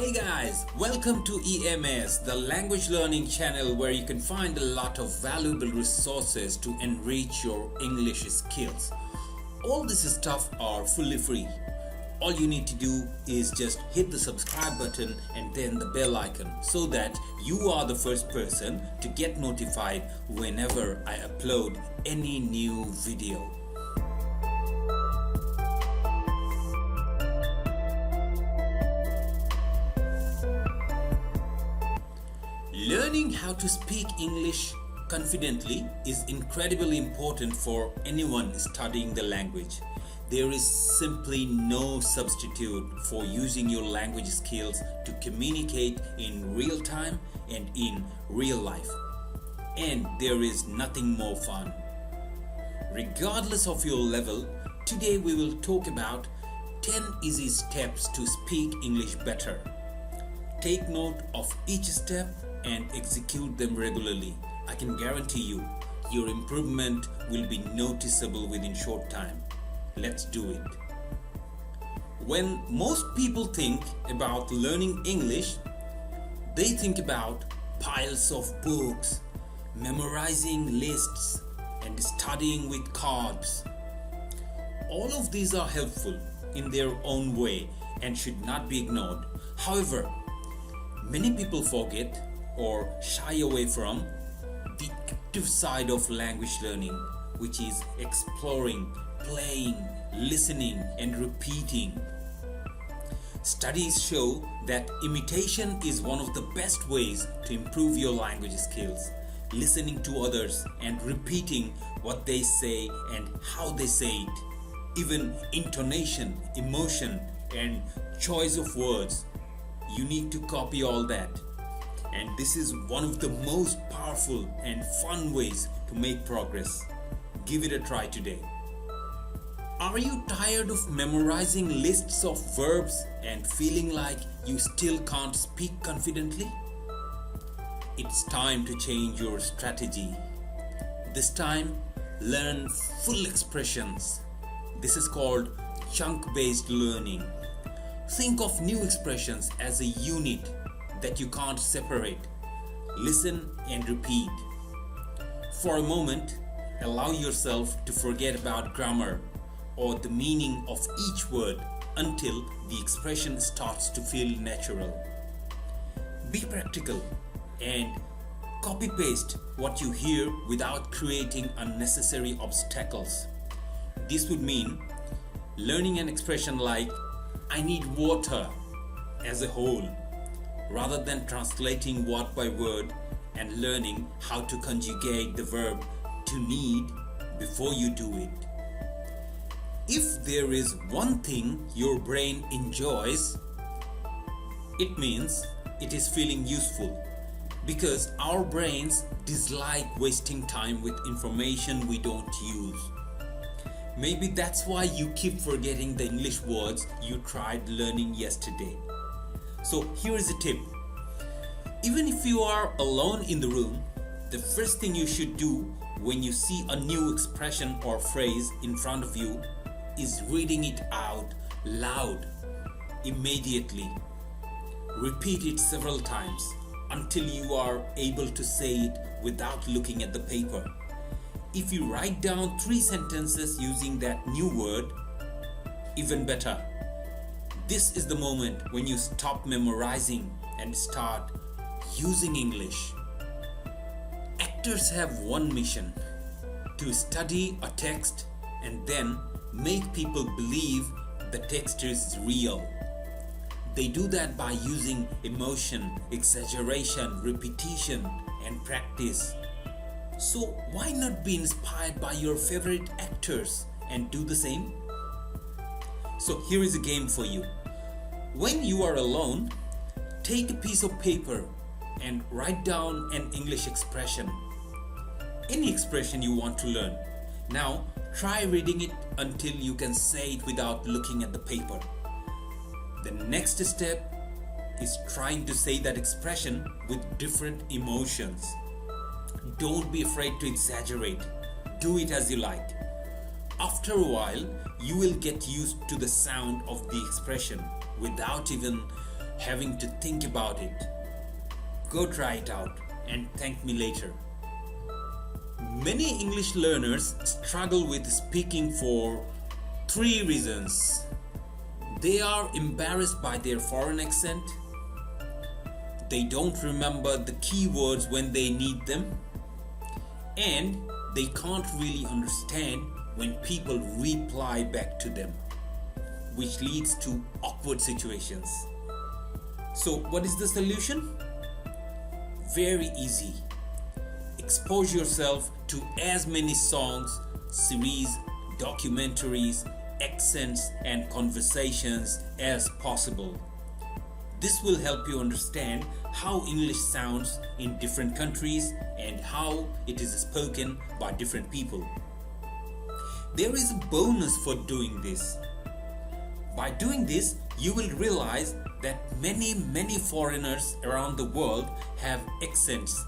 Hey guys, welcome to EMS, the language learning channel where you can find a lot of valuable resources to enrich your English skills. All this stuff are fully free. All you need to do is just hit the subscribe button and then the bell icon so that you are the first person to get notified whenever I upload any new video. Learning how to speak English confidently is incredibly important for anyone studying the language. There is simply no substitute for using your language skills to communicate in real time and in real life. And there is nothing more fun. Regardless of your level, today we will talk about 10 easy steps to speak English better. Take note of each step and execute them regularly. I can guarantee you, your improvement will be noticeable within short time. Let's do it. When most people think about learning English, they think about piles of books, memorizing lists, and studying with cards. All of these are helpful in their own way and should not be ignored. However, many people forget or shy away from the active side of language learning, which is exploring, playing, listening, and repeating. Studies show that imitation is one of the best ways to improve your language skills. Listening to others and repeating what they say and how they say it. Even intonation, emotion, and choice of words. You need to copy all that. And this is one of the most powerful and fun ways to make progress. Give it a try today. Are you tired of memorizing lists of verbs and feeling like you still can't speak confidently? It's time to change your strategy. This time, learn full expressions. This is called chunk-based learning. Think of new expressions as a unit that you can't separate. Listen and repeat. For a moment, allow yourself to forget about grammar or the meaning of each word until the expression starts to feel natural. Be practical and copy-paste what you hear without creating unnecessary obstacles. This would mean learning an expression like "I need water" as a whole, rather than translating word by word and learning how to conjugate the verb to need before you do it. If there is one thing your brain enjoys, it means it is feeling useful, because our brains dislike wasting time with information we don't use. Maybe that's why you keep forgetting the English words you tried learning yesterday. So here is a tip. Even if you are alone in the room, the first thing you should do when you see a new expression or phrase in front of you is reading it out loud immediately. Repeat it several times until you are able to say it without looking at the paper. If you write down 3 sentences using that new word, even better. This is the moment when you stop memorizing and start using English. Actors have one mission: to study a text and then make people believe the text is real. They do that by using emotion, exaggeration, repetition, and practice. So why not be inspired by your favorite actors and do the same? So here is a game for you. When you are alone, take a piece of paper and write down an English expression. Any expression you want to learn. Now try reading it until you can say it without looking at the paper. The next step is trying to say that expression with different emotions. Don't be afraid to exaggerate. Do it as you like. After a while, you will get used to the sound of the expression without even having to think about it. Go try it out and thank me later. Many English learners struggle with speaking for 3 reasons. They are embarrassed by their foreign accent. They don't remember the key words when they need them. And they can't really understand when people reply back to them, which leads to awkward situations. So, what is the solution? Very easy. Expose yourself to as many songs, series, documentaries, accents, and conversations as possible. This will help you understand how English sounds in different countries and how it is spoken by different people. There is a bonus for doing this. By doing this, you will realize that many foreigners around the world have accents,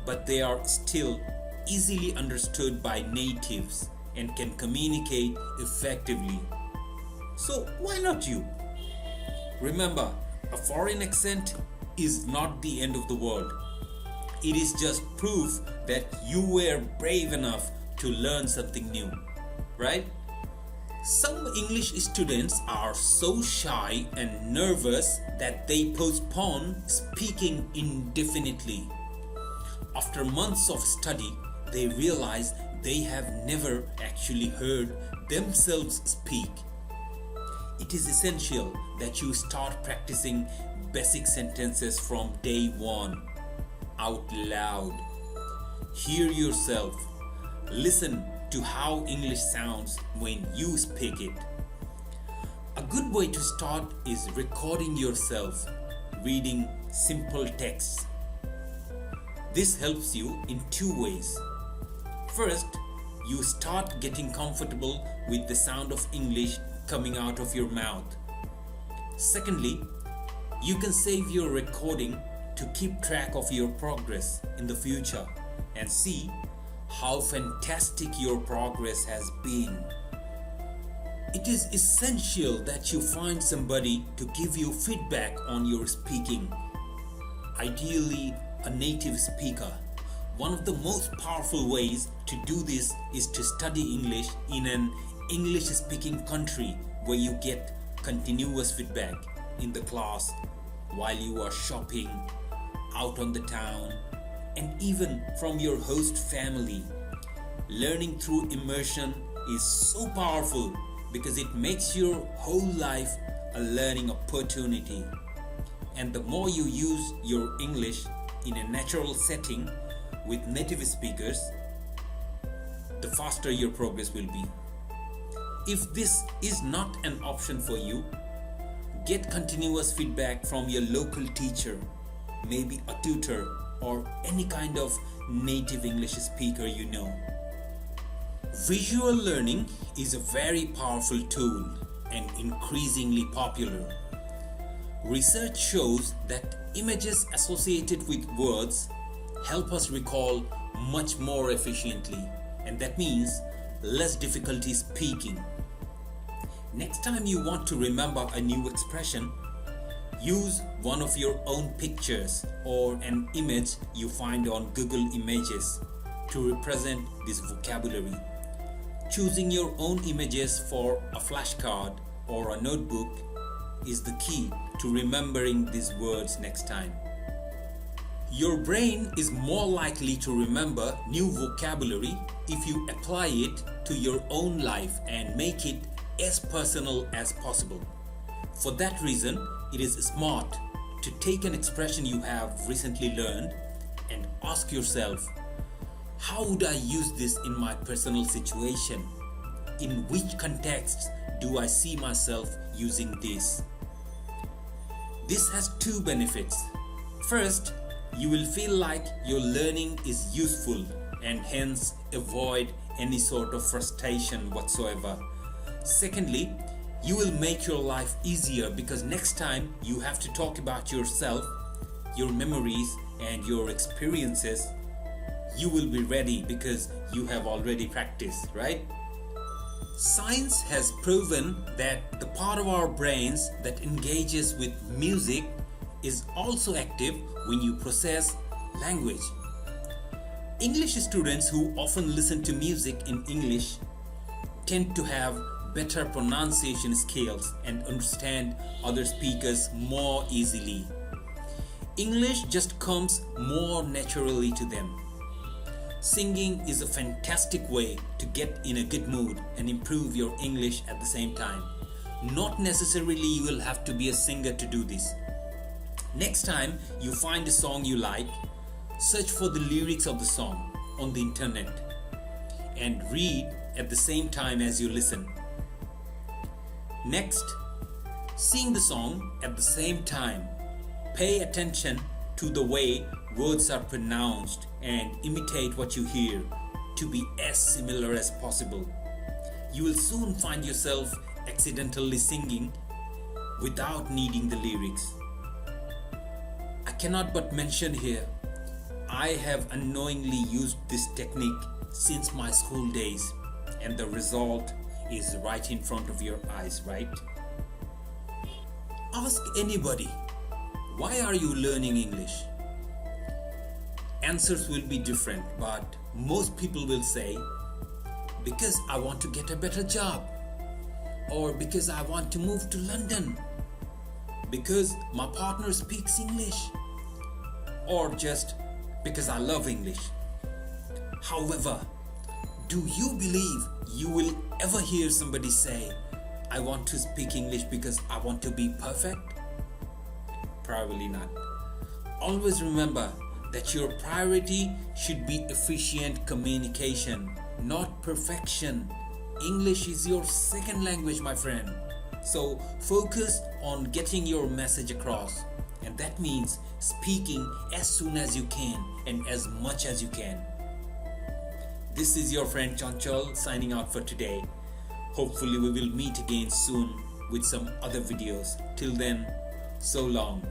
but they are still easily understood by natives and can communicate effectively. So why not you? Remember, a foreign accent is not the end of the world. It is just proof that you were brave enough to learn something new, right? Some English students are so shy and nervous that they postpone speaking indefinitely. After months of study, they realize they have never actually heard themselves speak. It is essential that you start practicing basic sentences from day 1, out loud. Hear yourself. Listen to how English sounds when you speak it. A good way to start is recording yourself reading simple texts. This helps you in 2 ways. First, you start getting comfortable with the sound of English coming out of your mouth. Secondly, you can save your recording to keep track of your progress in the future and see how fantastic your progress has been. It is essential that you find somebody to give you feedback on your speaking. Ideally, a native speaker. One of the most powerful ways to do this is to study English in an English-speaking country where you get continuous feedback in the class, while you are shopping, out on the town, and even from your host family. Learning through immersion is so powerful because it makes your whole life a learning opportunity. And the more you use your English in a natural setting with native speakers, the faster your progress will be. If this is not an option for you, get continuous feedback from your local teacher, maybe a tutor or any kind of native English speaker you know. Visual learning is a very powerful tool and increasingly popular. Research shows that images associated with words help us recall much more efficiently, and that means less difficulty speaking. Next time you want to remember a new expression, use one of your own pictures or an image you find on Google Images to represent this vocabulary. Choosing your own images for a flashcard or a notebook is the key to remembering these words next time. Your brain is more likely to remember new vocabulary if you apply it to your own life and make it as personal as possible. For that reason, it is smart to take an expression you have recently learned and ask yourself, how would I use this in my personal situation? In which context do I see myself using this? This has 2 benefits. First, you will feel like your learning is useful and hence avoid any sort of frustration whatsoever. Secondly, you will make your life easier because next time you have to talk about yourself, your memories, and your experiences, you will be ready because you have already practiced, right? Science has proven that the part of our brains that engages with music is also active when you process language. English students who often listen to music in English tend to have better pronunciation skills and understand other speakers more easily. English just comes more naturally to them. Singing is a fantastic way to get in a good mood and improve your English at the same time. Not necessarily you will have to be a singer to do this. Next time you find a song you like, search for the lyrics of the song on the internet and read at the same time as you listen. Next, sing the song at the same time. Pay attention to the way words are pronounced and imitate what you hear to be as similar as possible. You will soon find yourself accidentally singing without needing the lyrics. I cannot but mention here, I have unknowingly used this technique since my school days, and the result is right in front of your eyes, right? Ask anybody, why are you learning English? Answers will be different, but most people will say, because I want to get a better job, or because I want to move to London, because my partner speaks English, or just because I love English. However, do you believe you will ever hear somebody say, I want to speak English because I want to be perfect? Probably not. Always remember that your priority should be efficient communication, not perfection. English is your second language, my friend. So focus on getting your message across, and that means speaking as soon as you can and as much as you can. This is your friend Chanchal signing out for today. Hopefully we will meet again soon with some other videos. Till then, so long.